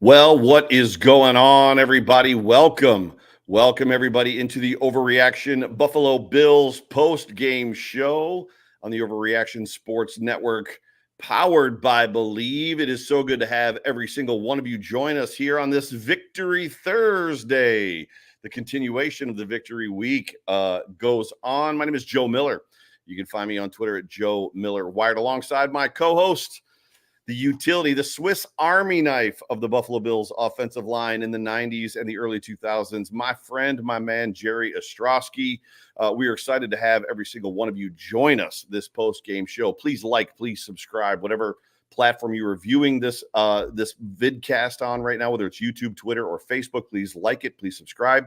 Well, what is going on, everybody? Welcome everybody into the Overreaction Buffalo Bills post-game show on the Overreaction Sports Network, powered by Believe. It is so good to have every single one of you join us here on this Victory Thursday. The continuation of the Victory Week goes on. My name is Joe Miller. You can find me on Twitter at Joe Miller Wired, alongside my co-host, the utility, the Swiss Army knife of the Buffalo Bills offensive line in the 90s and the early 2000s, my friend, my man, Jerry Ostrowski. We are excited to have every single one of you join us this post-game show. Please like, please subscribe, whatever platform you are viewing this vidcast on right now, whether it's YouTube, Twitter, or Facebook. Please like it, please subscribe.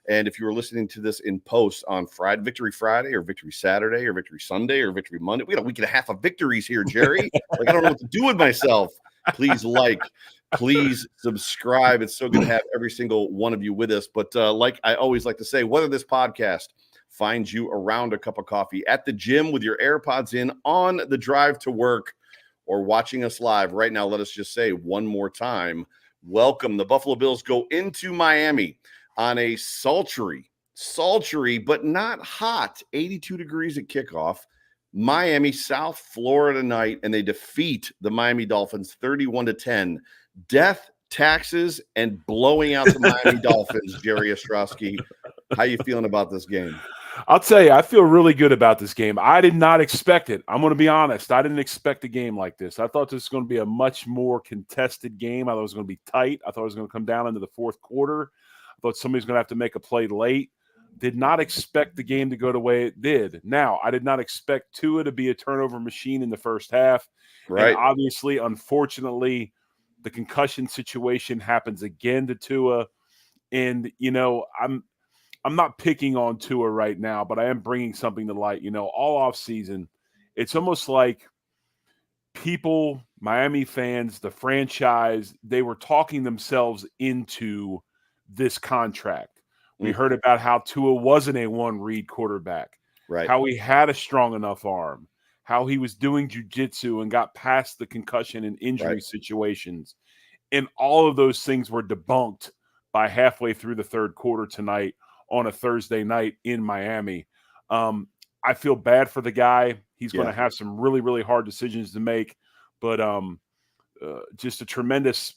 And if you are listening to this in post on Friday, Victory Friday or Victory Saturday or Victory Sunday or Victory Monday, we got a week and a half of victories here, Jerry. Like, I don't know what to do with myself. Please like, please subscribe. It's so good to have every single one of you with us. But like I always like to say, whether this podcast finds you around a cup of coffee, at the gym with your AirPods in, on the drive to work, or watching us live right now, let us just say one more time, welcome. The Buffalo Bills go into Miami on a sultry, but not hot, 82 degrees at kickoff, Miami, South Florida night, and they defeat the Miami Dolphins 31-10. Death, taxes, and blowing out the Miami Dolphins. Jerry Ostrowski, how you feeling about this game? I'll tell you, I feel really good about this game. I did not expect it. I'm going to be honest. I didn't expect a game like this. I thought this was going to be a much more contested game. I thought it was going to be tight. I thought it was going to come down into the fourth quarter. I thought somebody's going to have to make a play late. Did not expect the game to go the way it did. Now, I did not expect Tua to be a turnover machine in the first half. Right. And obviously, unfortunately, the concussion situation happens again to Tua. And, you know, I'm not picking on Tua right now, but I am bringing something to light. You know, all offseason, it's almost like people, Miami fans, the franchise, they were talking themselves into this contract. We heard about how Tua wasn't a one-read quarterback, right? How he had a strong enough arm, how he was doing jiu-jitsu and got past the concussion and injury situations. And all of those things were debunked by halfway through the third quarter tonight on a Thursday night in Miami. I feel bad for the guy. He's going to have some really, really hard decisions to make, but just a tremendous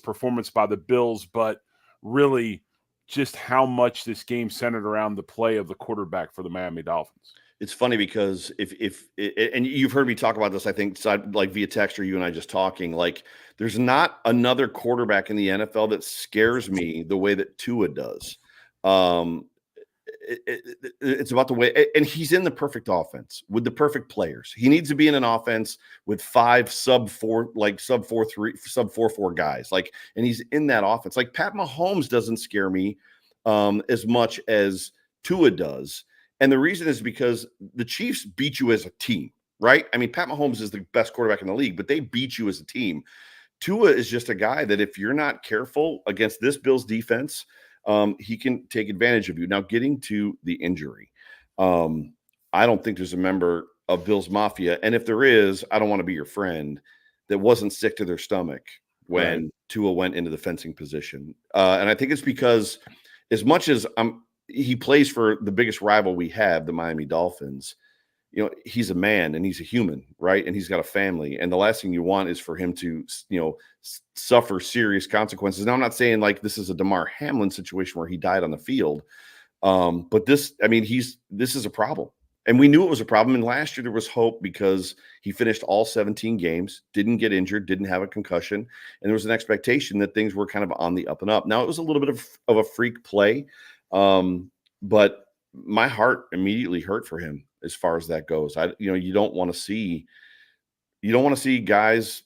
performance by the Bills, but really just how much this game centered around the play of the quarterback for the Miami Dolphins. It's funny because if and you've heard me talk about this, I think, like via text or you and I just talking, like there's not another quarterback in the NFL that scares me the way that Tua does. It's about the way, and he's in the perfect offense with the perfect players. He needs to be in an offense with 5 sub-4-4 guys, like, and he's in that offense. Like Pat Mahomes doesn't scare me as much as Tua does, and the reason is because the Chiefs beat you as a team, right? I mean, Pat Mahomes is the best quarterback in the league, but they beat you as a team. Tua is just a guy that if you're not careful against this Bills defense, he can take advantage of you. Now, getting to the injury, I don't think there's a member of Bills Mafia, and if there is, I don't want to be your friend, that wasn't sick to their stomach when Tua went into the fencing position. And I think it's because as much as he plays for the biggest rival we have, the Miami Dolphins, you know, he's a man and he's a human, right? And he's got a family. And the last thing you want is for him to, you know, suffer serious consequences. Now, I'm not saying like this is a DeMar Hamlin situation where he died on the field. But this, I mean, this is a problem. And we knew it was a problem. And last year there was hope because he finished all 17 games, didn't get injured, didn't have a concussion. And there was an expectation that things were kind of on the up and up. Now, it was a little bit of a freak play. But my heart immediately hurt for him as far as that goes. You don't want to see guys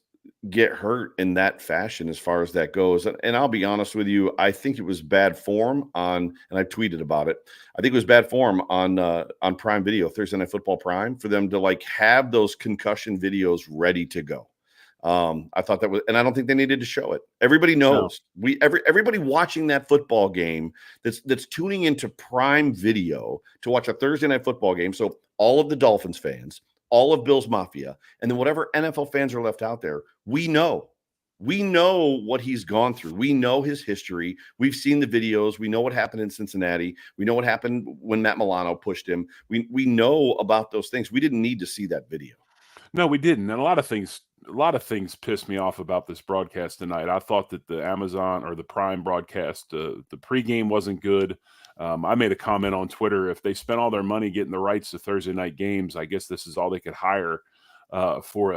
get hurt in that fashion as far as that goes. And I'll be honest with you, I think it was bad form and I tweeted about it. I think it was bad form on Prime Video, Thursday Night Football Prime, for them to like have those concussion videos ready to go. I thought that was, and I don't think they needed to show it. Everybody knows. No. Everybody watching that football game that's tuning into Prime Video to watch a Thursday Night Football game. So all of the Dolphins fans, all of Bills Mafia, and then whatever NFL fans are left out there, we know We know what he's gone through. We know his history. We've seen the videos. We know what happened in Cincinnati. We know what happened when Matt Milano pushed him. We know about those things. We didn't need to see that video. No, we didn't. And a lot of things pissed me off about this broadcast tonight. I thought that the Amazon or the Prime broadcast, the pregame wasn't good. I made a comment on Twitter. If they spent all their money getting the rights to Thursday night games, I guess this is all they could hire for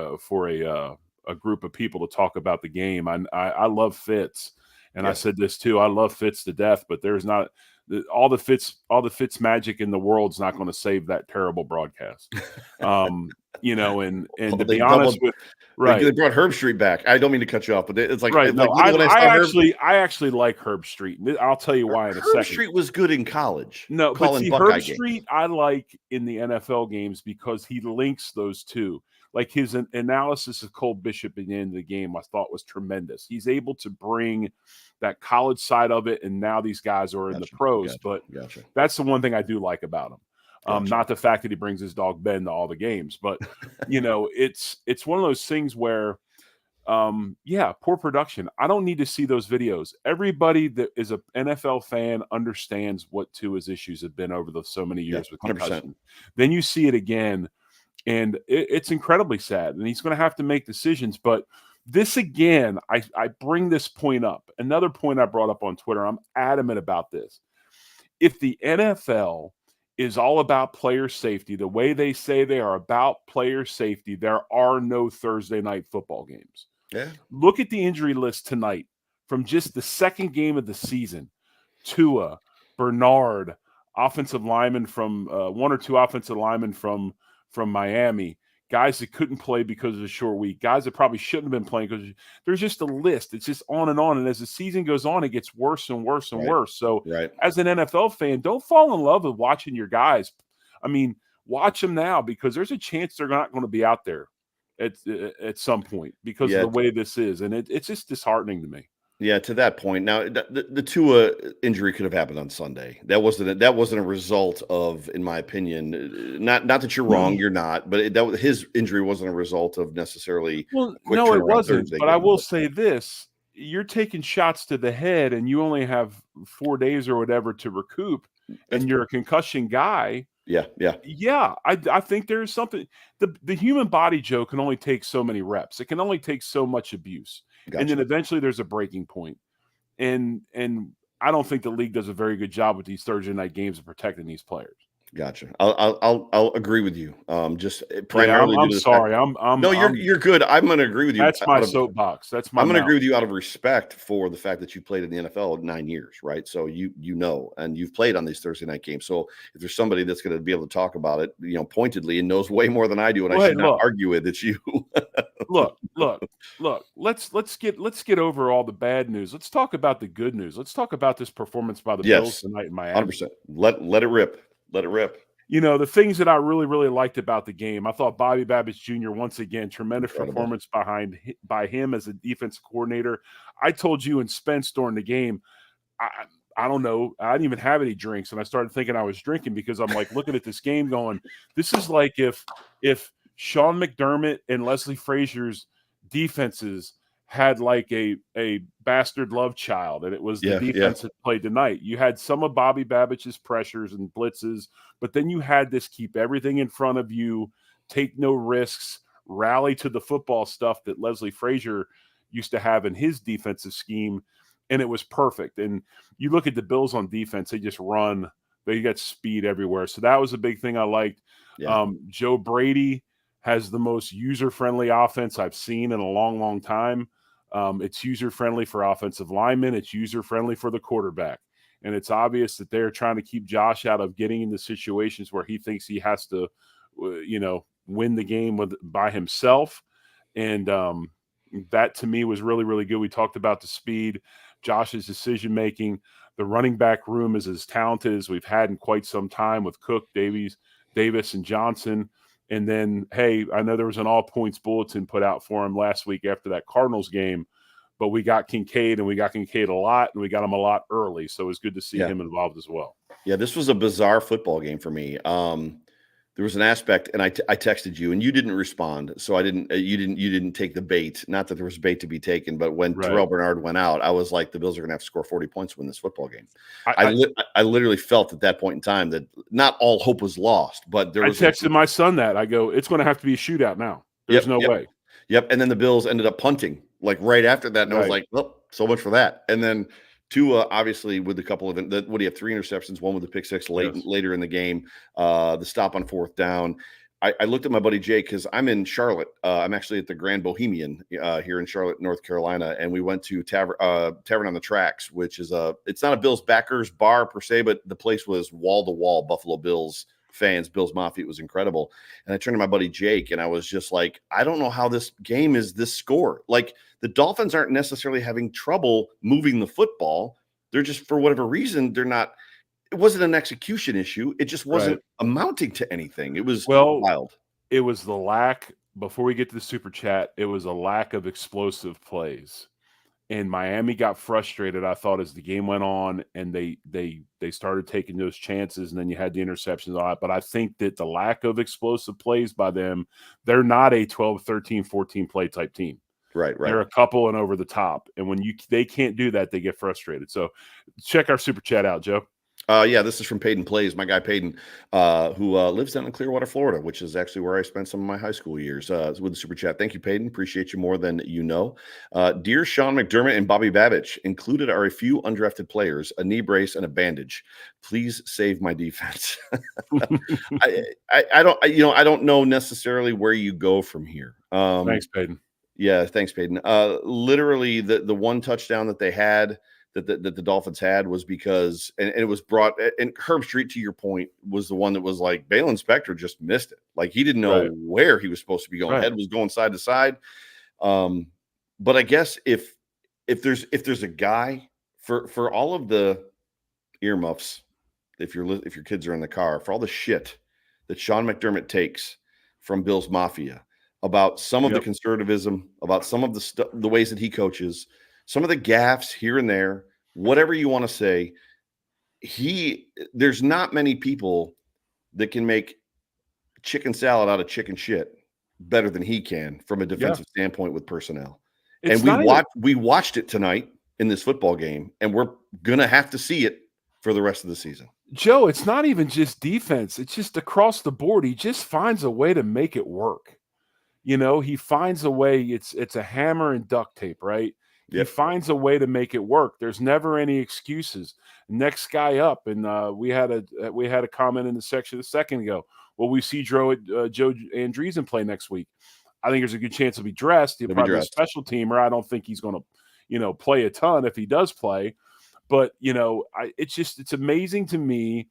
a group of people to talk about the game. I love Fitz, and I said this too. I love Fitz to death, but there's not all the Fitz magic in the world's not going to save that terrible broadcast. And to be honest with they brought Herb Street back. I don't mean to cut you off, but it's like right. No, I actually like Herb Street. I'll tell you why in a second. Herb Street was good in college. No, but see, Herb Street I like in the NFL games because he links those two. Like his analysis of Cole Bishop at the end of the game, I thought was tremendous. He's able to bring that college side of it, and now these guys are in the pros. But that's the one thing I do like about him. Not the fact that he brings his dog Ben to all the games, but it's one of those things where, poor production. I don't need to see those videos. Everybody that is an NFL fan understands what Tua's issues have been over so many years with concussion. Then you see it again, and it's incredibly sad. And he's going to have to make decisions. But this again, I bring this point up. Another point I brought up on Twitter. I'm adamant about this. If the NFL is all about player safety, the way they say they are about player safety, there are no Thursday night football games. Yeah. Look at the injury list tonight from just the second game of the season. Tua, Bernard, offensive linemen from one or two offensive linemen from Miami, guys that couldn't play because of the short week, guys that probably shouldn't have been playing because there's just a list. It's just on. And as the season goes on, it gets worse and worse and worse. So as an NFL fan, don't fall in love with watching your guys. I mean, watch them now because there's a chance they're not going to be out there at some point because of the way this is. And it's just disheartening to me. Yeah, to that point. Now, the Tua injury could have happened on Sunday. That wasn't a result of, in my opinion, not that you're wrong, you're not, but his injury wasn't a result of necessarily. Well, no, it wasn't. But I will say this: you're taking shots to the head, and you only have 4 days or whatever to recoup, and you're a concussion guy. Yeah. I think there's something. The human body, Joe, can only take so many reps. It can only take so much abuse. Gotcha. And then eventually there's a breaking point. And I don't think the league does a very good job with these Thursday night games of protecting these players. Gotcha. I'll agree with you. Just primarily. I'm sorry. You're good. I'm going to agree with you. That's my soapbox. I'm going to agree with you out of respect for the fact that you played in the NFL 9 years, right? So you know, and you've played on these Thursday night games. So if there's somebody that's going to be able to talk about it, pointedly and knows way more than I do, and I should not argue with, it's you. Look. Let's get over all the bad news. Let's talk about the good news. Let's talk about this performance by the Bills tonight in Miami. 100%. Let it rip. Let it rip. The things that I really, really liked about the game, I thought Bobby Babbitt Jr. once again, tremendous performance by him as a defensive coordinator. I told you and Spence during the game, I don't know, I didn't even have any drinks, and I started thinking I was drinking because I'm like looking at this game going, this is like if Sean McDermott and Leslie Frazier's defenses had like a bastard love child, and it was the defense that played tonight. You had some of Bobby Babbitt's pressures and blitzes, but then you had this keep everything in front of you, take no risks, rally to the football stuff that Leslie Frazier used to have in his defensive scheme, and it was perfect. And you look at the Bills on defense, they just run. They got speed everywhere. So that was a big thing I liked. Yeah. Joe Brady has the most user-friendly offense I've seen in a long, long time. It's user-friendly for offensive linemen. It's user-friendly for the quarterback. And it's obvious that they're trying to keep Josh out of getting into situations where he thinks he has to, win the game by himself. And that, to me, was really, really good. We talked about the speed, Josh's decision-making. The running back room is as talented as we've had in quite some time with Cook, Davis, and Johnson. And then, hey, I know there was an all-points bulletin put out for him last week after that Cardinals game, but we got Kincaid, and we got Kincaid a lot, and we got him a lot early. So it was good to see him involved as well. Yeah, this was a bizarre football game for me. there was an aspect, and I texted you, and you didn't respond, so I didn't. You didn't take the bait. Not that there was bait to be taken, but when Right. Terrell Bernard went out, I was like, the Bills are going to have to score 40 points to win this football game. I I literally felt at that point in time that not all hope was lost, but there was texted my son that. I go, it's going to have to be a shootout now. There's no way. Yep. And then the Bills ended up punting like right after that, and I was like, well, so much for that. And then Tua, obviously, with a couple of what do you have? 3 interceptions, one with the pick six later in the game, the stop on 4th down. I looked at my buddy Jake because I'm in Charlotte. I'm actually at the Grand Bohemian here in Charlotte, North Carolina, and we went to Tavern on the Tracks, which is it's not a Bills backers bar per se, but the place was wall to wall Buffalo Bills fans, Bills Mafia. It was incredible. And I turned to my buddy Jake, and I was just like, I don't know how this game is this score. Like, the Dolphins aren't necessarily having trouble moving the football. They're just, for whatever reason, they're not. It wasn't an execution issue. It just wasn't amounting to anything. It was wild. It was the lack, before we get to the super chat, it was a lack of explosive plays. And Miami got frustrated, I thought, as the game went on, and they started taking those chances, and then you had the interceptions on it. But I think that the lack of explosive plays by them, they're not a 12, 13, 14 play type team. Right. They're a couple and over the top. And when they can't do that, they get frustrated. So check our super chat out, Joe. Yeah, this is from Peyton Plays, my guy Peyton, who lives down in Clearwater, Florida, which is actually where I spent some of my high school years with the super chat. Thank you, Peyton. Appreciate you more than you know. Dear Sean McDermott and Bobby Babich, included are a few undrafted players, a knee brace, and a bandage. Please save my defense. I don't know necessarily where you go from here. Thanks, Peyton. Yeah, thanks, Peyton. Literally, the one touchdown that they had, that the Dolphins had, was because, and it was brought, and Herb Street, to your point, was the one that was like, Balen Spector just missed it. Like, he didn't know where he was supposed to be going. Head was going side to side. But I guess if there's a guy for all of the earmuffs, if your kids are in the car, for all the shit that Sean McDermott takes from Bills Mafia about some of the conservatism, about some of the ways that he coaches, some of the gaffes here and there, whatever you want to say, there's not many people that can make chicken salad out of chicken shit better than he can from a defensive standpoint with personnel. And we watched it tonight in this football game, and we're going to have to see it for the rest of the season. Joe, it's not even just defense. It's just across the board. He just finds a way to make it work. He finds a way. It's a hammer and duct tape, right? He finds a way to make it work. There's never any excuses. Next guy up, and we had a comment in the section a second ago. Well, we see Joe Andreessen play next week. I think there's a good chance he'll be dressed. He'll probably be a special teamer. I don't think he's going to, play a ton if he does play. But it's amazing to me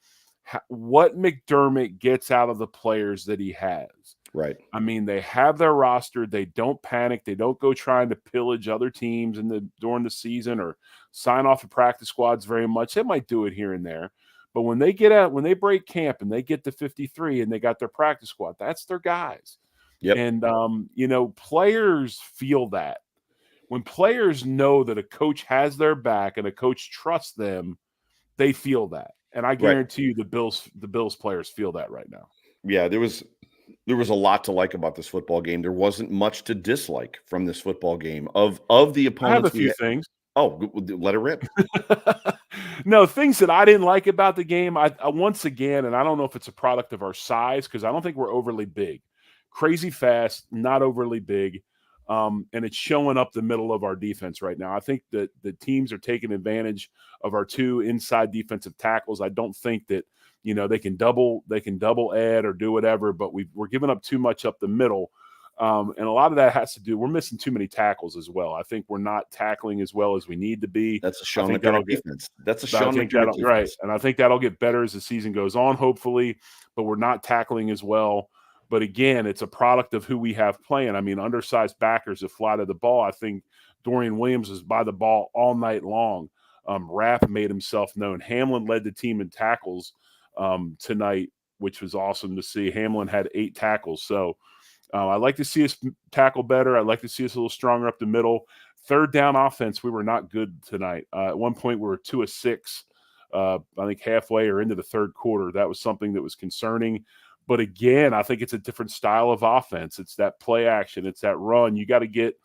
what McDermott gets out of the players that he has. Right. I mean, they have their roster. They don't panic. They don't go trying to pillage other teams during the season or sign off of practice squads very much. They might do it here and there. But when they break camp and they get to 53 and they got their practice squad, that's their guys. Yep. And, players feel that. When players know that a coach has their back and a coach trusts them, they feel that. And I guarantee you the Bills players feel that right now. Yeah, there was a lot to like about this football game. There wasn't much to dislike from this football game. Of the opponents, I have a few things. Oh, let it rip. No, things that I didn't like about the game. I once again, and I don't know if it's a product of our size, because I don't think we're overly big. Crazy fast, not overly big. And it's showing up the middle of our defense right now. I think that the teams are taking advantage of our 2 inside defensive tackles. I don't think that they can double Ed or do whatever, but we're giving up too much up the middle. And a lot of that has to do, we're missing too many tackles as well. I think we're not tackling as well as we need to be. That's a Sean McDermott defense. That's a Sean McDermott defense. Right. And I think that'll get better as the season goes on, hopefully, but we're not tackling as well. But again, it's a product of who we have playing. I mean, undersized backers that fly to the ball. I think Dorian Williams was by the ball all night long. Rapp made himself known. Hamlin led the team in tackles tonight, which was awesome to see. Hamlin had 8 tackles. So I'd like to see us tackle better. I'd like to see us a little stronger up the middle. Third down offense, we were not good tonight. At one point, we were 2 of 6, I think halfway or into the third quarter. That was something that was concerning. But again, I think it's a different style of offense. It's that play action. It's that run. You got to get,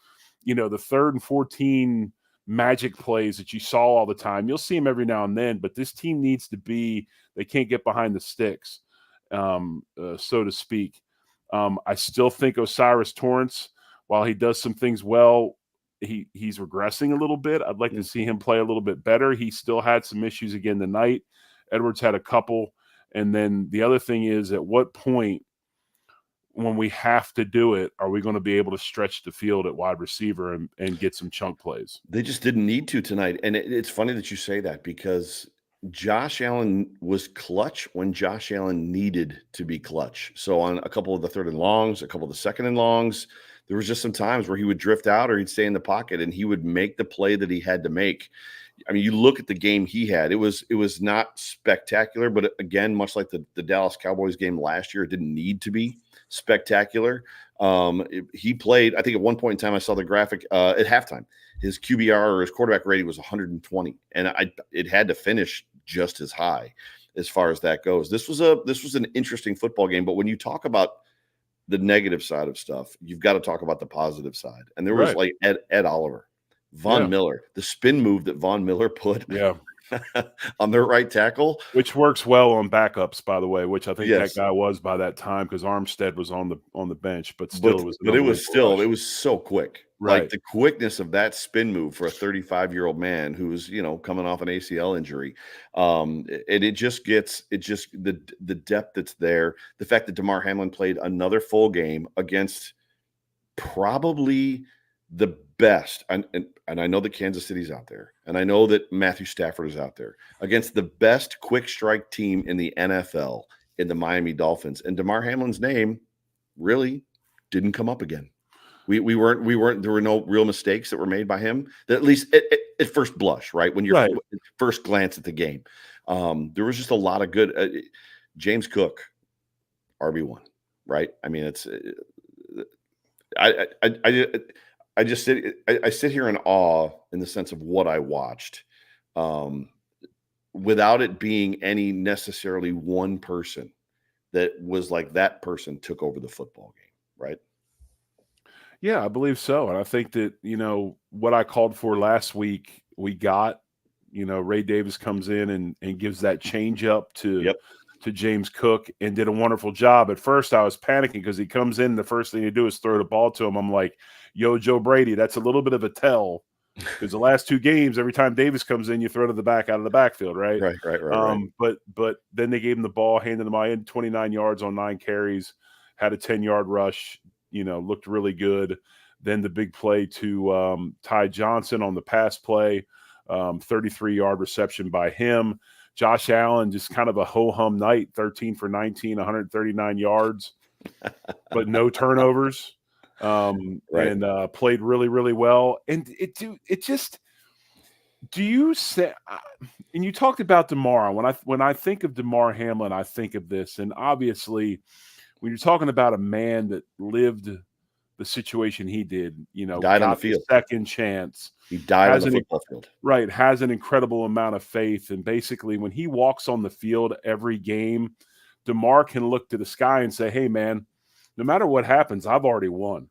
the 3rd and 14 magic plays that you saw all the time. You'll see them every now and then, but this team needs to be, they can't get behind the sticks, so to speak. I still think Osiris Torrance, while he does some things well, he's regressing a little bit. I'd like to see him play a little bit better. He still had some issues again tonight. Edwards had a couple. And then the other thing is, at what point, when we have to do it, are we going to be able to stretch the field at wide receiver and get some chunk plays? They just didn't need to tonight. And it's funny that you say that, because Josh Allen was clutch when Josh Allen needed to be clutch. So on a couple of the 3rd and longs, a couple of the 2nd and longs, there was just some times where he would drift out or he'd stay in the pocket and he would make the play that he had to make. I mean, you look at the game he had, it was not spectacular, but again, much like the Dallas Cowboys game last year, it didn't need to be spectacular. He played, I think at one point in time, I saw the graphic at halftime, his QBR or his quarterback rating was 120, and it had to finish just as high as far as that goes. This was an interesting football game, but when you talk about the negative side of stuff, you've got to talk about the positive side. And there was like Ed Oliver, Von Miller, the spin move that Von Miller put on their right tackle, which works well on backups, by the way, which I think that guy was by that time, because Armstead was on the bench, but still it was so quick. Right. Like the quickness of that spin move for a 35-year-old man who's, coming off an ACL injury. And it just the depth that's there. The fact that Damar Hamlin played another full game against probably the best, and I know that Kansas City's out there, and I know that Matthew Stafford is out there, against the best quick strike team in the NFL, in the Miami Dolphins, and Damar Hamlin's name really didn't come up again. We weren't there were no real mistakes that were made by him, that at least at first blush, right? When you're first glance at the game, there was just a lot of good. James Cook, RB1, right? I mean, it's I just sit here in awe in the sense of what I watched, without it being any necessarily one person that was like that person took over the football game, right? Yeah, I believe so. And I think that, what I called for last week, we got. Ray Davis comes in and gives that change up to James Cook and did a wonderful job. At first, I was panicking because he comes in, the first thing you do is throw the ball to him. I'm like, yo, Joe Brady, that's a little bit of a tell, because the last 2 games, every time Davis comes in, you throw to the back out of the backfield, right? Right. But then they gave him the ball, handed him in 29 yards on 9 carries, had a 10-yard rush, looked really good. Then the big play to Ty Johnson on the pass play, 33-yard reception by him. Josh Allen, just kind of a ho-hum night, 13 for 19, 139 yards, but no turnovers, and played really, really well. And do you say, and you talked about DeMar, when I think of Damar Hamlin, I think of this, and obviously when you're talking about a man that lived the situation he did, died on the field, second chance. He died on the football field. Right, has an incredible amount of faith, and basically when he walks on the field every game, DeMar can look to the sky and say, "Hey, man, no matter what happens, I've already won.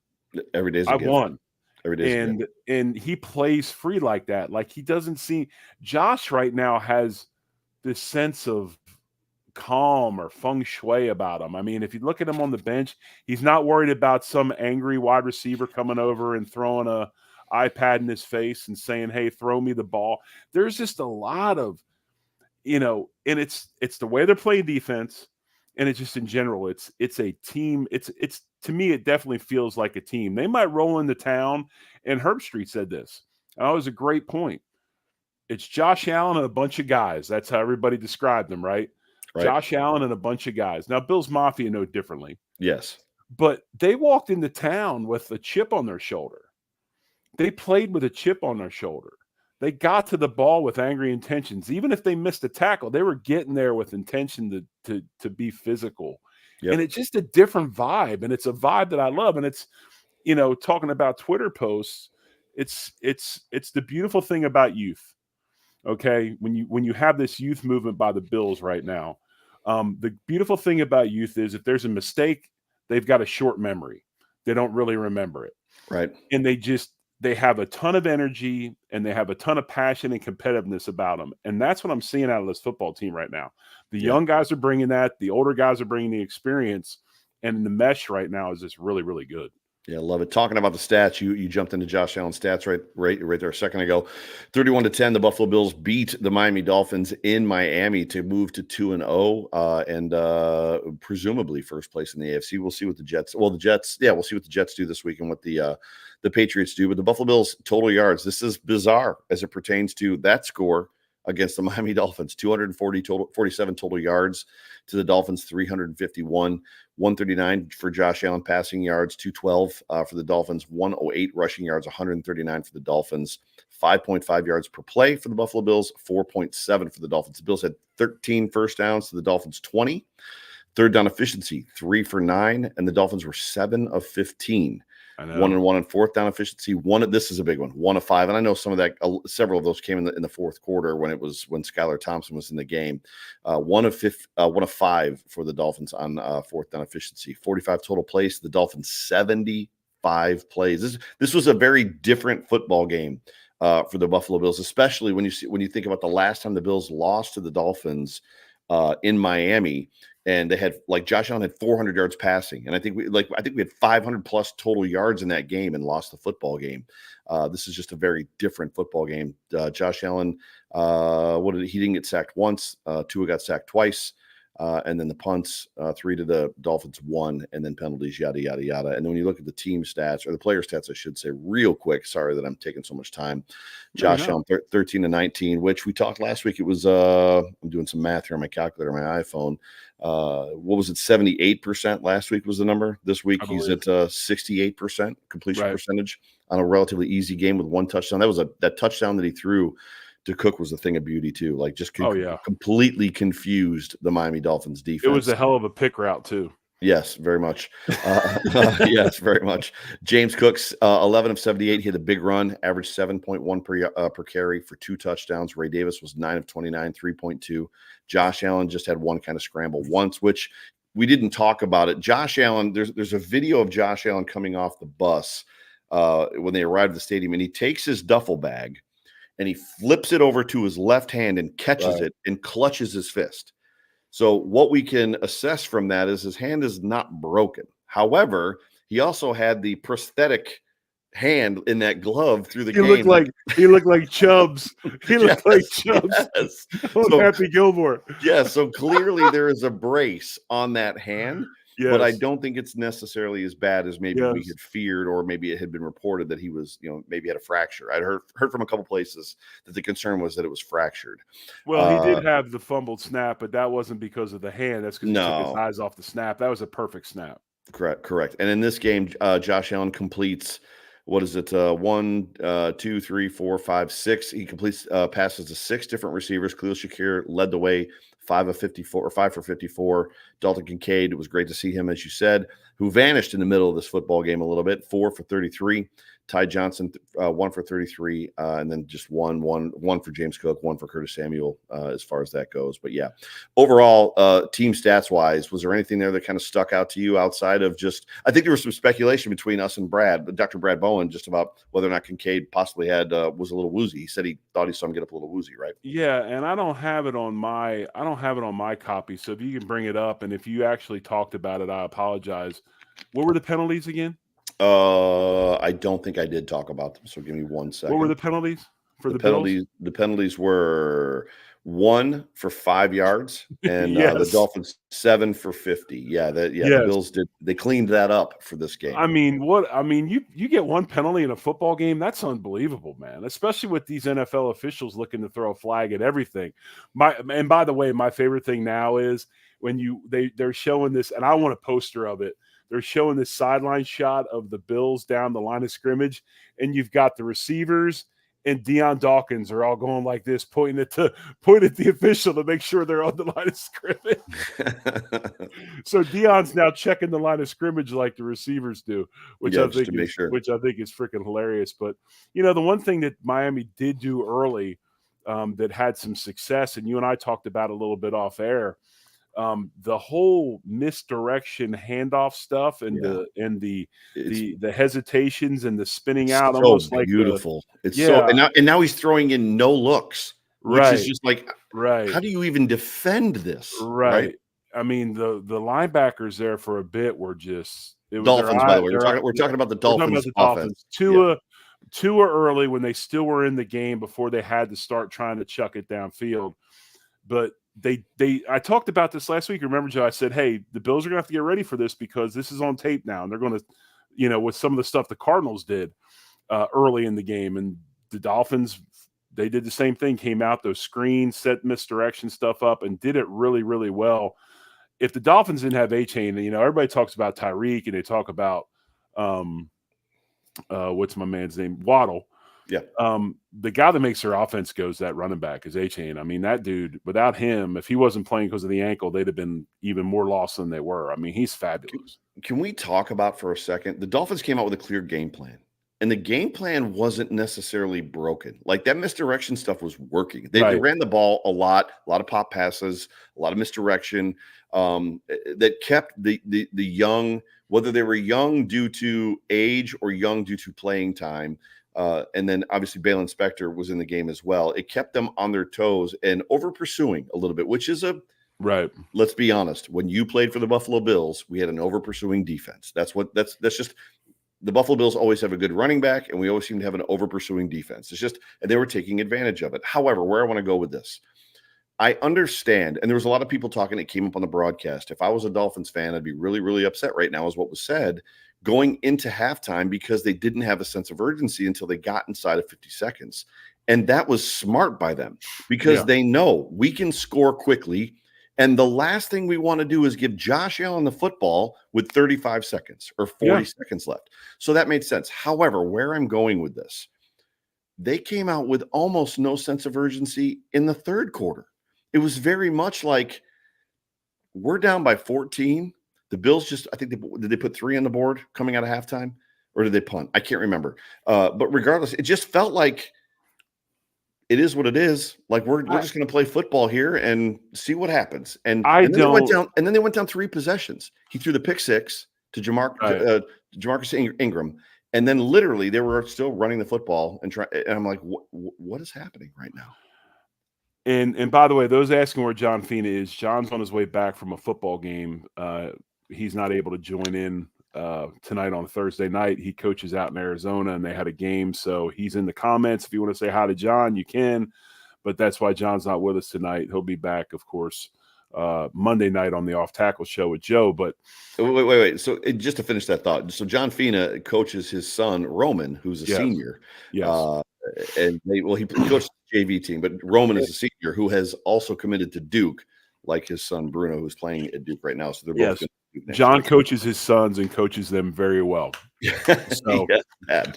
Every day's I've won." Every day, and he plays free like that. Like, he doesn't seem. Josh right now has this sense of calm or feng shui about him. I mean, if you look at him on the bench, he's not worried about some angry wide receiver coming over and throwing a iPad in his face and saying, "Hey, throw me the ball." There's just a lot of, and it's the way they're playing defense, and it's just in general, it's a team. It's to me, it definitely feels like a team. They might roll into town, and Herb Street said this, and that was a great point. It's Josh Allen and a bunch of guys. That's how everybody described them, right? Josh Allen and a bunch of guys. Now, Bills Mafia know differently. Yes. But they walked into town with a chip on their shoulder. They played with a chip on their shoulder. They got to the ball with angry intentions. Even if they missed a tackle, they were getting there with intention to be physical. Yep. And it's just a different vibe. And it's a vibe that I love. And it's, talking about Twitter posts, it's the beautiful thing about youth. Okay, when you have this youth movement by the Bills right now, The beautiful thing about youth is if there's a mistake, they've got a short memory. They don't really remember it. Right. And they have a ton of energy and they have a ton of passion and competitiveness about them. And that's what I'm seeing out of this football team right now. The young guys are bringing that. The older guys are bringing the experience. And the mesh right now is just really, really good. Yeah, love it. Talking about the stats, you jumped into Josh Allen's stats right there a second ago. 31-10, the Buffalo Bills beat the Miami Dolphins in Miami to move to 2-0 and presumably first place in the AFC. We'll see what the Jets. Well, we'll see what the Jets do this week and what the Patriots do. But the Buffalo Bills total yards, this is bizarre as it pertains to that score against the Miami Dolphins. 47 total yards to the Dolphins, 351. 139 for Josh Allen passing yards, 212 for the Dolphins, 108 rushing yards, 139 for the Dolphins, 5.5 yards per play for the Buffalo Bills, 4.7 for the Dolphins. The Bills had 13 first downs to the Dolphins' 20. Third down efficiency, 3 for 9, and the Dolphins were 7 of 15. 1-1 on fourth down efficiency. This is a big one. 1 of 5, and I know some of that. Several of those came in the fourth quarter when Skylar Thompson was in the game. 1 of 5 for the Dolphins on fourth down efficiency. 45 total plays. The Dolphins 75 plays. This was a very different football game for the Buffalo Bills, especially when you think about the last time the Bills lost to the Dolphins in Miami. And they had Josh Allen had 400 yards passing, and I think we had 500 plus total yards in that game and lost the football game. This is just a very different football game. Josh Allen, he didn't get sacked once. Tua got sacked twice, and then the punts, 3 to the Dolphins, 1, and then penalties, yada yada yada. And then when you look at the team stats or the player stats, I should say, real quick. Sorry that I'm taking so much time. Josh Allen 13-19, which we talked last week. It was I'm doing some math here on my calculator, on my iPhone. What was it? 78% last week was the number. This week he's at 68% completion percentage on a relatively easy game with 1 touchdown. That touchdown that he threw to Cook was a thing of beauty too. Completely confused the Miami Dolphins defense. It was a hell of a pick route too. Yes, very much. Yes, very much. James Cook's 11 of 78. He had a big run, averaged 7.1 per carry for 2 touchdowns. Ray Davis was 9 of 29, 3.2. Josh Allen just had 1 kind of scramble once, which we didn't talk about it. Josh Allen, there's a video of Josh Allen coming off the bus when they arrived at the stadium, and he takes his duffel bag and he flips it over to his left hand and catches it and clutches his fist. So what we can assess from that is his hand is not broken. However, he also had the prosthetic hand in that glove through the game. He looked like Chubbs. He looked like Chubbs. Yes. Happy Gilmore. Yeah, so clearly there is a brace on that hand. Yes. But I don't think it's necessarily as bad as maybe we had feared, or maybe it had been reported that he was, maybe had a fracture. I'd heard from a couple places that the concern was that it was fractured. Well, he did have the fumbled snap, but that wasn't because of the hand. That's because he took his eyes off the snap. That was a perfect snap. Correct. And in this game, Josh Allen completes, 1, 2, 3, 4, 5, 6. He completes passes to 6 different receivers. Khalil Shakir led the way, 5 for 54. Dalton Kincaid, it was great to see him, as you said, who vanished in the middle of this football game a little bit. 4 for 33. Ty Johnson, 1 for 33, and then just one for James Cook, 1 for Curtis Samuel, as far as that goes. But yeah, overall, team stats wise, was there anything there that kind of stuck out to you outside of just? I think there was some speculation between us and Dr. Brad Bowen, just about whether or not Kincaid possibly was a little woozy. He said he thought he saw him get up a little woozy, right? Yeah, and I don't have it on my copy. So if you can bring it up, and if you actually talked about it, I apologize. What were the penalties again? I don't think I did talk about them. So give me 1 second. What were the penalties for the penalties? Bills? The penalties were 1 for 5 yards, and the Dolphins 7 for 50. The Bills did. They cleaned that up for this game. You get 1 penalty in a football game. That's unbelievable, man. Especially with these NFL officials looking to throw a flag at everything. And by the way, my favorite thing now is when they're showing this, and I want a poster of it. They're showing this sideline shot of the Bills down the line of scrimmage, and you've got the receivers and Deion Dawkins are all going like this, pointing at the official to make sure they're on the line of scrimmage. So Deion's now checking the line of scrimmage like the receivers do, which I think is freaking hilarious. But the one thing that Miami did do early that had some success, and you and I talked about a little bit off air. the whole misdirection handoff stuff and the hesitations and the spinning out, so almost like beautiful. And now he's throwing in no looks, which is just like, how do you even defend this? Right. I mean, the linebackers there for a bit were just Dolphins, by the way. We're talking about the Dolphins offense. Tua early when they still were in the game before they had to start trying to chuck it downfield. But I talked about this last week. Remember, Joe, I said, hey, the Bills are going to have to get ready for this because this is on tape now. And they're going to, with some of the stuff the Cardinals did early in the game. And the Dolphins, they did the same thing, came out, those screens, set misdirection stuff up, and did it really, really well. If the Dolphins didn't have A-Chain, everybody talks about Tyreek and they talk about what's my man's name? Waddle. Yeah. The guy that makes their offense goes, that running back, is A-Chain. I mean, that dude, without him, if he wasn't playing because of the ankle, they'd have been even more lost than they were. I mean, he's fabulous. Can we talk about for a second? The Dolphins came out with a clear game plan, and the game plan wasn't necessarily broken. Like, that misdirection stuff was working. They ran the ball a lot of pop passes, a lot of misdirection that kept the young, whether they were young due to age or young due to playing time. And then obviously Balen Spector was in the game as well. It kept them on their toes and over pursuing a little bit, which is let's be honest. When you played for the Buffalo Bills, we had an over pursuing defense. That's just the Buffalo Bills always have a good running back, and we always seem to have an over pursuing defense. It's just, and they were taking advantage of it. However, where I want to go with this, I understand, and there was a lot of people talking, it came up on the broadcast. If I was a Dolphins fan, I'd be really, really upset right now, is what was said going into halftime, because they didn't have a sense of urgency until they got inside of 50 seconds. And that was smart by them, because they know we can score quickly. And the last thing we want to do is give Josh Allen the football with 35 seconds or 40 seconds left. So that made sense. However, where I'm going with this, they came out with almost no sense of urgency in the third quarter. It was very much like, we're down by 14. The Bills did they put 3 on the board coming out of halftime, or did they punt? I can't remember. But regardless, it just felt like it is what it is. Like, we're just going to play football here and see what happens. And then they went down 3 possessions. He threw the pick 6 to Jamarcus Ingram, and then literally they were still running the football and I'm like, what is happening right now? And by the way, those asking where John Fina is, John's on his way back from a football game. He's not able to join in tonight on Thursday night. He coaches out in Arizona, and they had a game, so he's in the comments. If you want to say hi to John, you can, but that's why John's not with us tonight. He'll be back, of course, Monday night on the Off Tackle Show with Joe. But wait. So just to finish that thought, so John Fina coaches his son Roman, who's a senior. Yes. And he coached the JV team, but Roman is a senior who has also committed to Duke, like his son Bruno, who's playing at Duke right now. So they're both John coaches his sons and coaches them very well. So,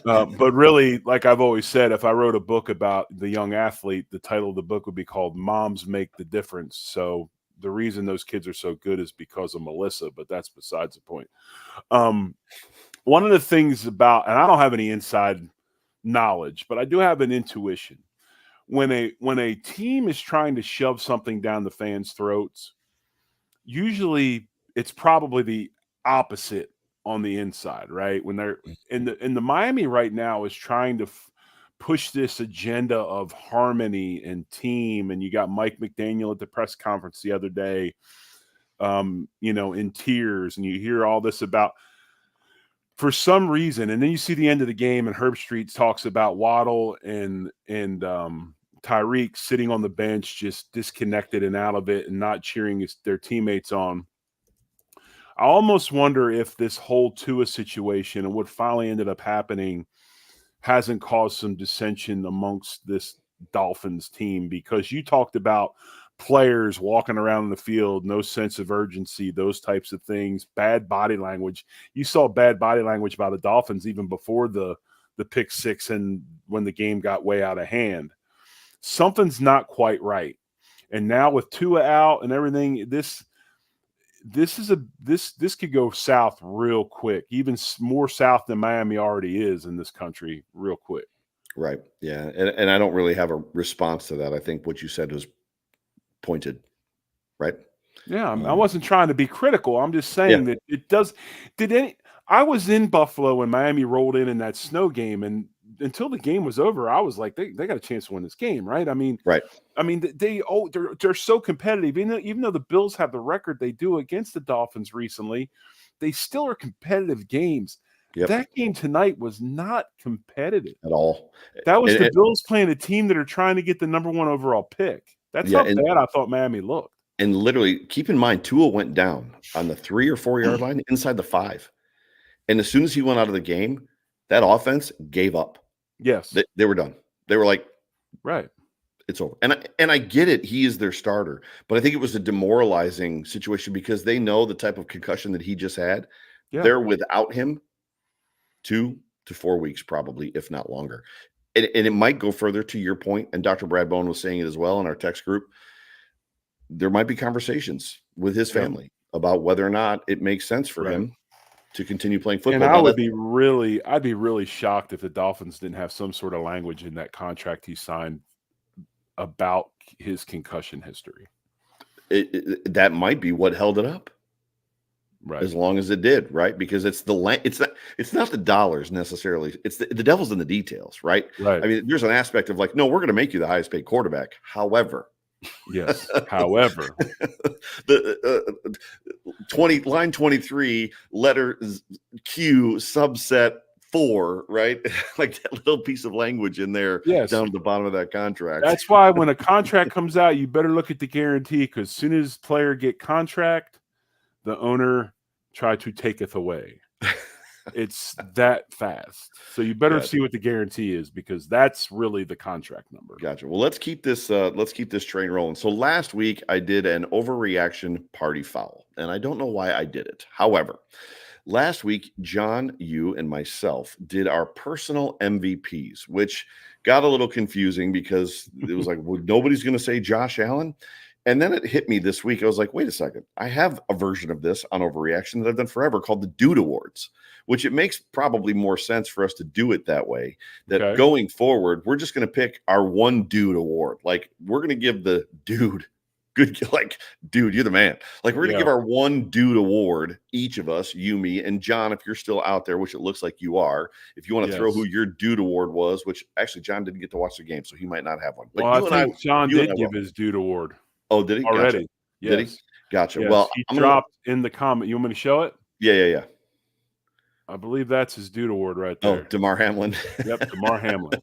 but really, like I've always said, if I wrote a book about the young athlete, the title of the book would be called "Moms Make the Difference." So the reason those kids are so good is because of Melissa, but that's besides the point. One of the things about, and I don't have any inside knowledge, but I do have an intuition. When a team is trying to shove something down the fans' throats, usually it's probably the opposite on the inside, right? When they're in the Miami right now is trying to push this agenda of harmony and team, and you got Mike McDaniel at the press conference the other day, in tears, and you hear all this about, for some reason, and then you see the end of the game, and Herb Street talks about Waddle and Tyreek sitting on the bench, just disconnected and out of it, and not cheering their teammates on. I almost wonder if this whole Tua situation and what finally ended up happening hasn't caused some dissension amongst this Dolphins team, because you talked about players walking around in the field, no sense of urgency, those types of things, bad body language. You saw bad body language by the Dolphins even before the pick 6 and when the game got way out of hand. Something's not quite right. And now with Tua out and everything, this could go south real quick, even more south than Miami already is in this country, real quick. Right. Yeah. And I don't really have a response to that. I think what you said was pointed, right? Yeah, I wasn't trying to be critical. I'm just saying Yeah. that it does. I was in Buffalo when Miami rolled in that snow game, and until the game was over, I was like, they got a chance to win this game, right? Right. They're so competitive. Even though the Bills have the record they do against the Dolphins recently, they still are competitive games. Yep. That game tonight was not competitive At all. That was the And Bills playing a team that are trying to get the number 1 overall pick. That's yeah, how bad I thought Miami looked. and literally keep in mind, Tua went down on the 3 or 4 yard line inside the 5. And as soon as he went out of the game, that offense gave up. Yes. They were done. They were like, Right. it's over. And I get it. He is their starter, but I think it was a demoralizing situation because they know the type of concussion that he just had. Yeah. They're without him 2 to 4 weeks, probably, if not longer. And it might go further to your point, and Dr. Brad Bone was saying it as well in our text group. There might be conversations with his family about whether or not it makes sense for him to continue playing football. And I'd be really shocked if the Dolphins didn't have some sort of language in that contract he signed about his concussion history. That might be what held it up. Right. As long as it did, right? Because it's not the dollars necessarily. It's the devil's in the details, right? Right. I mean, there's an aspect of like, no, we're going to make you the highest paid quarterback. However, yes. However, the line 23, letter Q, subset 4, right? Like that little piece of language in there down at the bottom of that contract. That's why when a contract comes out, you better look at the guarantee, because as soon as player get contract, the owner try to taketh away. It's that fast. So you better see what the guarantee is, because that's really the contract number. Gotcha. Well, let's keep this train rolling. So last week I did an overreaction party foul, and I don't know why I did it. However, last week, John, you, and myself did our personal MVPs, which got a little confusing because it was like, well, nobody's going to say Josh Allen. And then it hit me this week. I was like, wait a second. I have a version of this on Overreaction that I've done forever called the Dude Awards, which it makes probably more sense for us to do it that way. That going forward, we're just going to pick our one dude award. Like, we're going to give the dude, dude, you're the man. Like, we're going to give our one dude award, each of us, you, me, and John, if you're still out there, which it looks like you are. If you want to throw who your dude award was, which actually John didn't get to watch the game, so he might not have one. But I think John did give his dude award. Oh, did he? Already. Gotcha. Yes. Did he? Gotcha. Yes. Well, he dropped in the comment. You want me to show it? Yeah. I believe that's his dude award right there. Oh, DeMar Hamlin. Yep, DeMar Hamlin.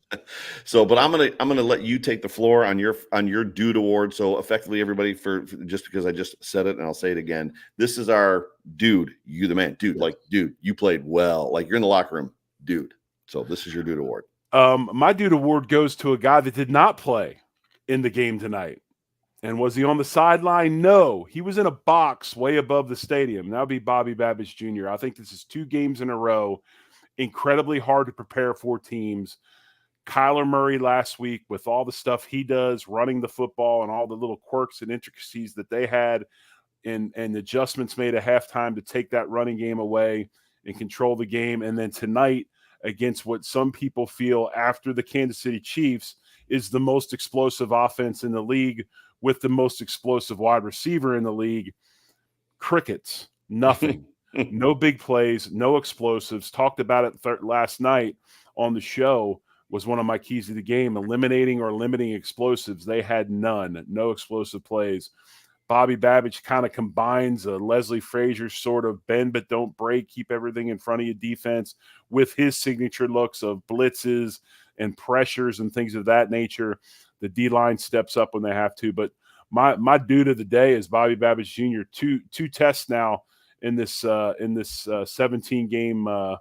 So, but I'm gonna let you take the floor on your dude award. So effectively, everybody, for just because I just said it and I'll say it again, this is our dude. You the man, dude. Like, dude, you played well. Like, you're in the locker room, dude. So this is your dude award. My dude award goes to a guy that did not play in the game tonight. And was he on the sideline? No. He was in a box way above the stadium. That would be Bobby Babich Jr. I think this is 2 games in a row. Incredibly hard to prepare for teams. Kyler Murray last week, with all the stuff he does, running the football and all the little quirks and intricacies that they had, and adjustments made at halftime to take that running game away and control the game. And then tonight, against what some people feel after the Kansas City Chiefs is the most explosive offense in the league, with the most explosive wide receiver in the league. Crickets, nothing. No big plays, no explosives. Talked about it last night on the show, was one of my keys to the game, eliminating or limiting explosives. They had none, no explosive plays. Bobby Babich kind of combines a Leslie Frazier sort of bend but don't break, keep everything in front of you defense with his signature looks of blitzes and pressures and things of that nature. The D-line steps up when they have to. But my dude of the day is Bobby Babich Jr. Two tests now in this 17-game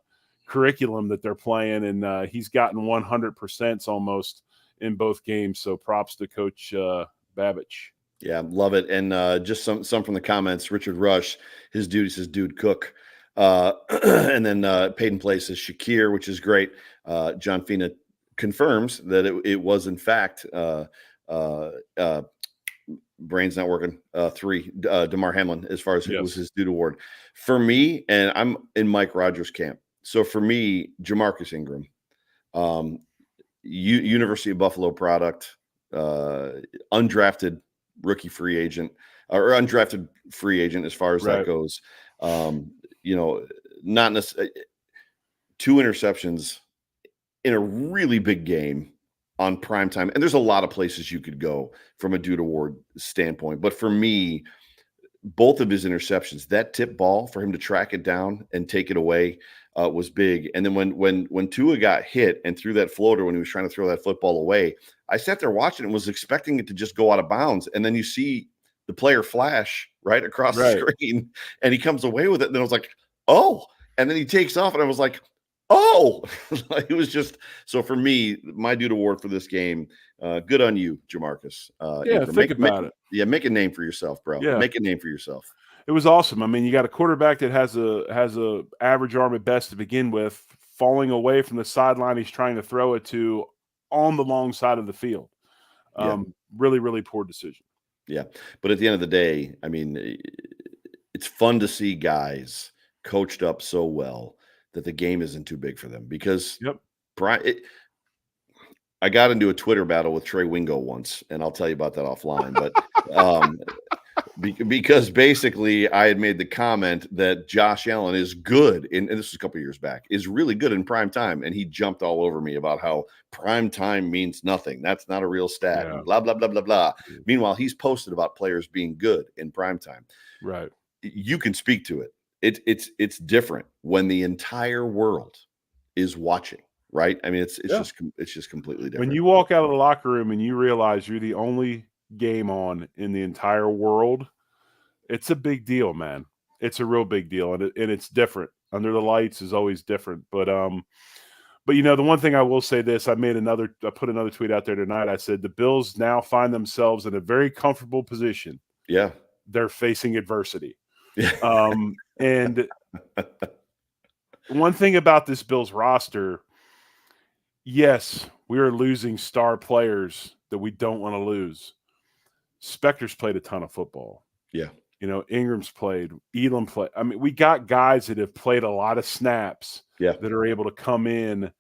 curriculum that they're playing, and he's gotten 100% almost in both games. So props to Coach Babich. Yeah, love it. And just some from the comments. Richard Rush, his dude, he says, dude, cook. And then paid in place is Shakir, which is great. John Fina confirms that it was, in fact, brain's not working, 3, DeMar Hamlin, as far as it was his dude award. For me, and I'm in Mike Rogers' camp. So for me, Jamarcus Ingram, University of Buffalo product, undrafted rookie free agent. or undrafted free agent as far as that Right. goes. Not necessarily 2 interceptions in a really big game on prime time. And there's a lot of places you could go from a Dude Award standpoint. But for me, both of his interceptions, that tip ball for him to track it down and take it away was big. And then when Tua got hit and threw that floater when he was trying to throw that football away, I sat there watching and was expecting it to just go out of bounds. And then you see the player flash right across the screen and he comes away with it. And then I was like, oh, and then he takes off and I was like, oh, it was just so for me, my Dude Award for this game. Good on you, Jamarcus. Think about it. Yeah, make a name for yourself, bro. Yeah. Make a name for yourself. It was awesome. I mean, you got a quarterback that has a average arm at best to begin with, falling away from the sideline he's trying to throw it to on the long side of the field. Really, really poor decision. Yeah. But at the end of the day, I mean, it's fun to see guys coached up so well that the game isn't too big for them because I got into a Twitter battle with Trey Wingo once, and I'll tell you about that offline. But because basically I had made the comment that Josh Allen is good, and this was a couple of years back, is really good in prime time, and he jumped all over me about how prime time means nothing. That's not a real stat. And blah blah blah blah blah. Meanwhile, he's posted about players being good in prime time. Right. You can speak to it. It's different when the entire world is watching. Right. I mean, it's just completely different. When you walk out of the locker room and you realize you're the only game on in the entire world, it's a big deal, man. It's a real big deal. And it's different. Under the lights is always different. But the one thing I will say this, I put another tweet out there tonight. I said the Bills now find themselves in a very comfortable position. Yeah. They're facing adversity. And one thing about this Bills roster, yes, we are losing star players that we don't want to lose. Spector's played a ton of football. Yeah. Ingram's played. Elam played. I mean, we got guys that have played a lot of snaps that are able to come in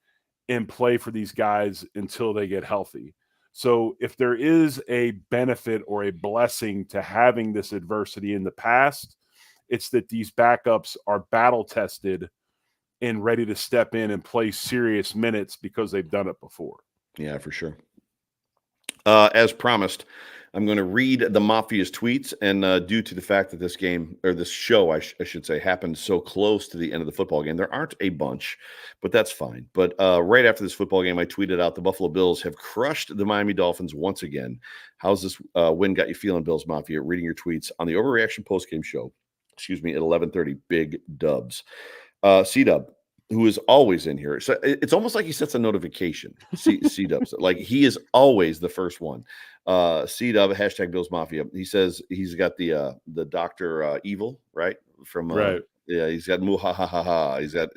and play for these guys until they get healthy. So if there is a benefit or a blessing to having this adversity in the past, it's that these backups are battle-tested and ready to step in and play serious minutes because they've done it before. Yeah, for sure. As promised, I'm going to read the Mafia's tweets, and due to the fact that this game, or this show, I should say, happened so close to the end of the football game, there aren't a bunch, but that's fine. But right after this football game, I tweeted out the Buffalo Bills have crushed the Miami Dolphins once again. How's this win got you feeling, Bills Mafia? Reading your tweets on the Overreaction postgame show, at 11:30, big dubs. C-Dub, who is always in here. So it's almost like he sets a notification. C-Dubs, like he is always the first one. C-Dub, hashtag Bills Mafia. He says he's got the Dr. Evil, right? From yeah, he's got Muhahaha. He's got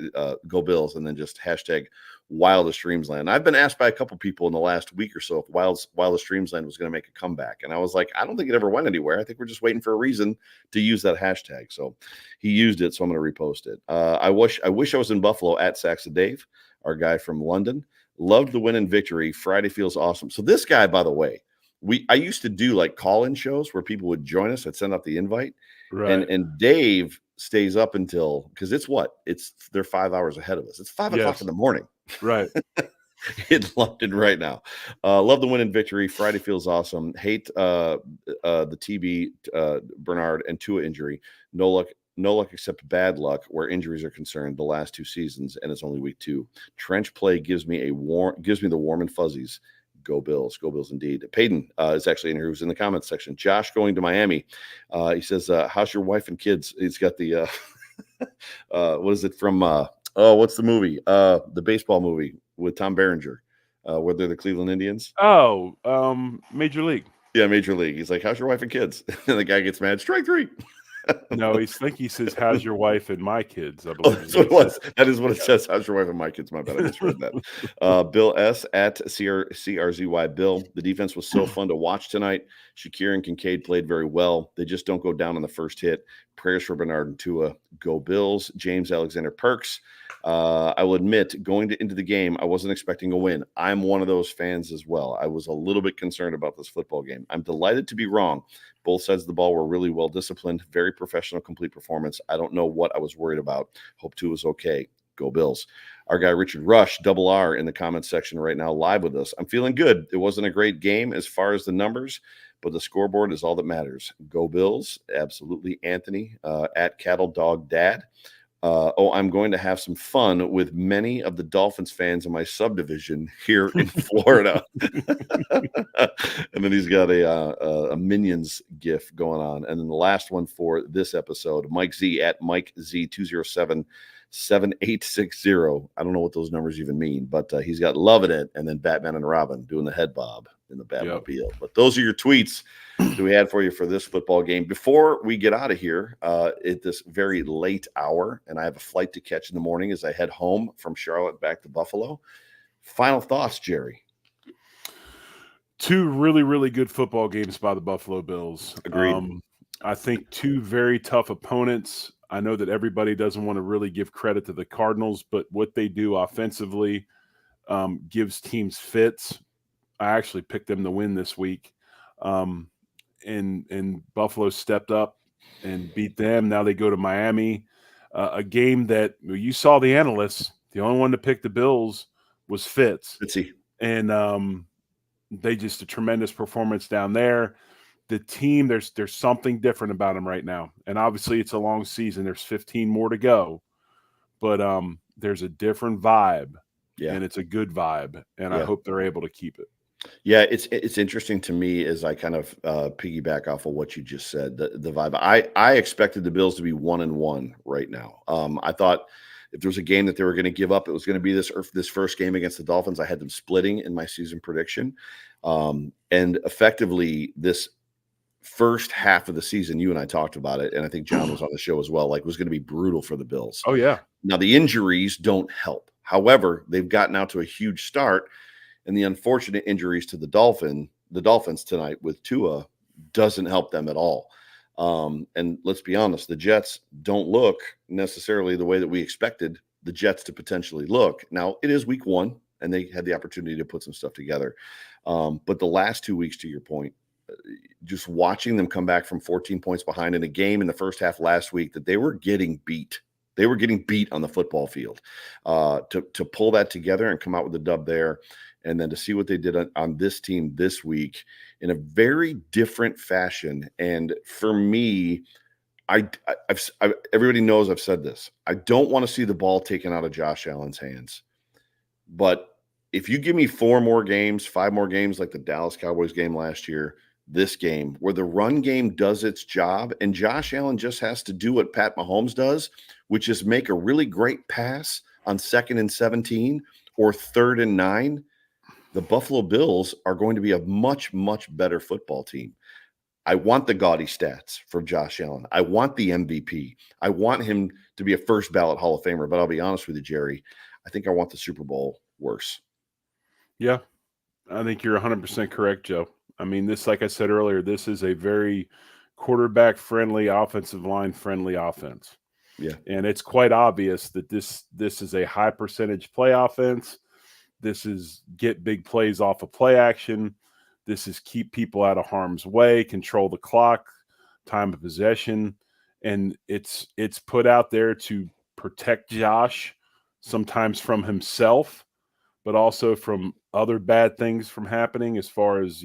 Go Bills, and then just hashtag Wildest Dreamsland. I've been asked by a couple people in the last week or so if Wildest Dreamsland was going to make a comeback, and I was like, I don't think it ever went anywhere. I think we're just waiting for a reason to use that hashtag. So he used it, so I'm going to repost it. I wish I was in Buffalo at Saxa Dave, our guy from London. Loved the win and victory. Friday feels awesome. So this guy, by the way, I used to do like call-in shows where people would join us. I'd send out the invite, and Dave stays up until, because they're 5 hours ahead of us. It's 5 o'clock in the morning. Right. In London right now. Love the win and victory. Friday feels awesome. Hate the TB Bernard and Tua injury. No luck except bad luck where injuries are concerned the last 2 seasons, and it's only week 2. Trench play gives me the warm and fuzzies. Go Bills. Go Bills indeed. Peyton is actually in here, who's in the comments section. Josh going to Miami. He says, how's your wife and kids? He's got the what is it from what's the movie? The baseball movie with Tom Berenger, where they're the Cleveland Indians. Major League. Yeah, Major League. He's like, how's your wife and kids? And the guy gets mad. Strike 3. No, he says, how's your wife and my kids? I believe that's what it was. That is what it says. How's your wife and my kids? My bad. I misread that. Bill S. at CRZY Bill. The defense was so fun to watch tonight. Shakir and Kincaid played very well. They just don't go down on the first hit. Prayers for Bernard and Tua. Go Bills. James Alexander Perks. I will admit, going into the game, I wasn't expecting a win. I'm one of those fans as well. I was a little bit concerned about this football game. I'm delighted to be wrong, Both sides of the ball were really well disciplined, very professional, complete performance. I don't know what I was worried about. Hope Tua was okay. Go Bills. Our guy Richard Rush, double R, in the comments section right now, live with us. I'm feeling good. It wasn't a great game as far as the numbers, but the scoreboard is all that matters. Go Bills. Absolutely. Anthony at Cattle Dog Dad. I'm going to have some fun with many of the Dolphins fans in my subdivision here in Florida. And then he's got a Minions gif going on. And then the last one for this episode, Mike Z at Mike Z2077860. I don't know what those numbers even mean, but he's got loving it. And then Batman and Robin doing the head bob in the Batmobile. Yep. But those are your tweets that we had for you for this football game. Before we get out of here at this very late hour, and I have a flight to catch in the morning as I head home from Charlotte back to Buffalo. Final thoughts, Jerry? Two really, really good football games by the Buffalo Bills. Agreed. I think two very tough opponents. I know that everybody doesn't want to really give credit to the Cardinals, but what they do offensively gives teams fits. I actually picked them to win this week. And Buffalo stepped up and beat them. Now they go to Miami, a game that you saw the analysts. The only one to pick the Bills was Fitzy. And they just a tremendous performance down there. The team, there's something different about them right now. And obviously it's a long season. There's 15 more to go. But there's a different vibe. Yeah. And it's a good vibe. And I hope they're able to keep it. Yeah, it's interesting to me as I kind of piggyback off of what you just said, the vibe. I expected the Bills to be 1-1 right now. I thought if there was a game that they were going to give up, it was going to be this first game against the Dolphins. I had them splitting in my season prediction. And effectively, this first half of the season, you and I talked about it, and I think John was on the show as well, like it was going to be brutal for the Bills. Oh, yeah. Now, the injuries don't help. However, they've gotten out to a huge start. And the unfortunate injuries to the Dolphins tonight with Tua doesn't help them at all. And let's be honest, the Jets don't look necessarily the way that we expected the Jets to potentially look. Now, it is week 1, and they had the opportunity to put some stuff together. But the last 2 weeks, to your point, just watching them come back from 14 points behind in a game in the first half last week that they were getting beat. They were getting beat on the football field. To pull that together and come out with a dub there, and then to see what they did on this team this week in a very different fashion. And for me, everybody knows I've said this. I don't want to see the ball taken out of Josh Allen's hands. But if you give me 5 more games like the Dallas Cowboys game last year, this game, where the run game does its job and Josh Allen just has to do what Pat Mahomes does, which is make a really great pass on 2nd and 17 or 3rd and 9, the Buffalo Bills are going to be a much, much better football team. I want the gaudy stats for Josh Allen. I want the MVP. I want him to be a first ballot Hall of Famer. But I'll be honest with you, Jerry, I think I want the Super Bowl worse. Yeah, I think you're 100% correct, Joe. I mean, this, like I said earlier, this is a very quarterback-friendly, offensive line-friendly offense. Yeah. And it's quite obvious that this is a high percentage play offense. This is get big plays off of play action. This is keep people out of harm's way, control the clock, time of possession. And it's put out there to protect Josh, sometimes from himself, but also from other bad things from happening as far as,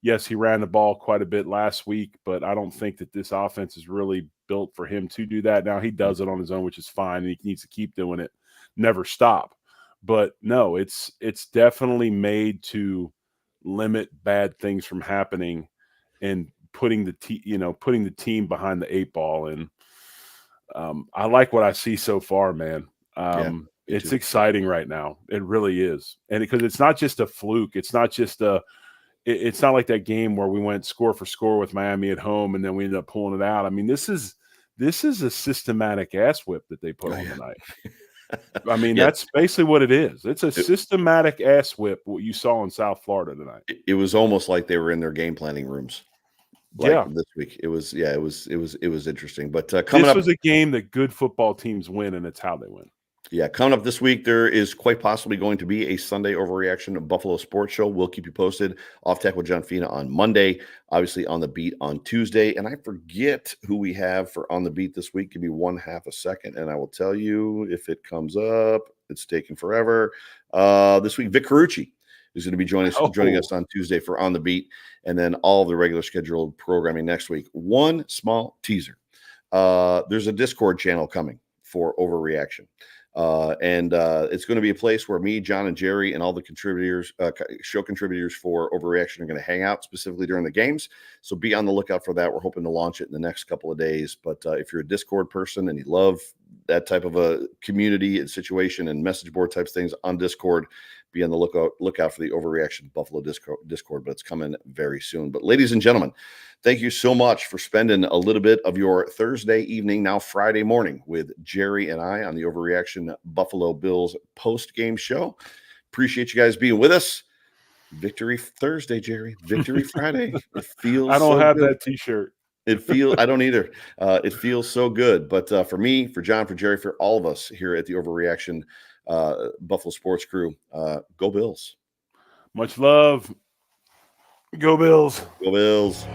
yes, he ran the ball quite a bit last week, but I don't think that this offense is really built for him to do that. Now he does it on his own, which is fine. And he needs to keep doing it, never stop. But no, it's definitely made to limit bad things from happening and putting the team behind the 8 ball. And I like what I see so far, man. It's exciting right now. It really is. And because it's not just a fluke. It's not just it's not like that game where we went score for score with Miami at home and then we ended up pulling it out. I mean, this is a systematic ass whip that they put on tonight. I mean, that's basically what it is. It's a systematic ass whip, what you saw in South Florida tonight. It was almost like they were in their game planning rooms. This week. It was interesting. But coming up, this was a game that good football teams win, and it's how they win. Yeah, coming up this week, there is quite possibly going to be a Sunday Overreaction Buffalo Sports Show. We'll keep you posted. Off Tech with John Fina on Monday, obviously on the beat on Tuesday. And I forget who we have for on the beat this week. Give me 1/2 a second, and I will tell you if it comes up. It's taking forever. This week, Vic Carucci is going to be joining us on Tuesday for On the Beat, and then all of the regular scheduled programming next week. One small teaser. There's a Discord channel coming for Overreaction. And it's going to be a place where me, John, and Jerry, and all the contributors, show contributors for Overreaction are going to hang out specifically during the games. So be on the lookout for that. We're hoping to launch it in the next couple of days. But if you're a Discord person and you love that type of a community and situation and message board types things on Discord, be on the lookout for the Overreaction Buffalo Discord, but it's coming very soon. But ladies and gentlemen, thank you so much for spending a little bit of your Thursday evening, now Friday morning, with Jerry and I on the Overreaction Buffalo Bills post-game show. Appreciate you guys being with us. Victory Thursday, Jerry. Victory Friday. It feels I don't so have good. that T-shirt. I don't either. It feels so good. But for me, for John, for Jerry, for all of us here at the Overreaction Buffalo Sports Crew, go Bills. Much love. Go Bills. Go Bills.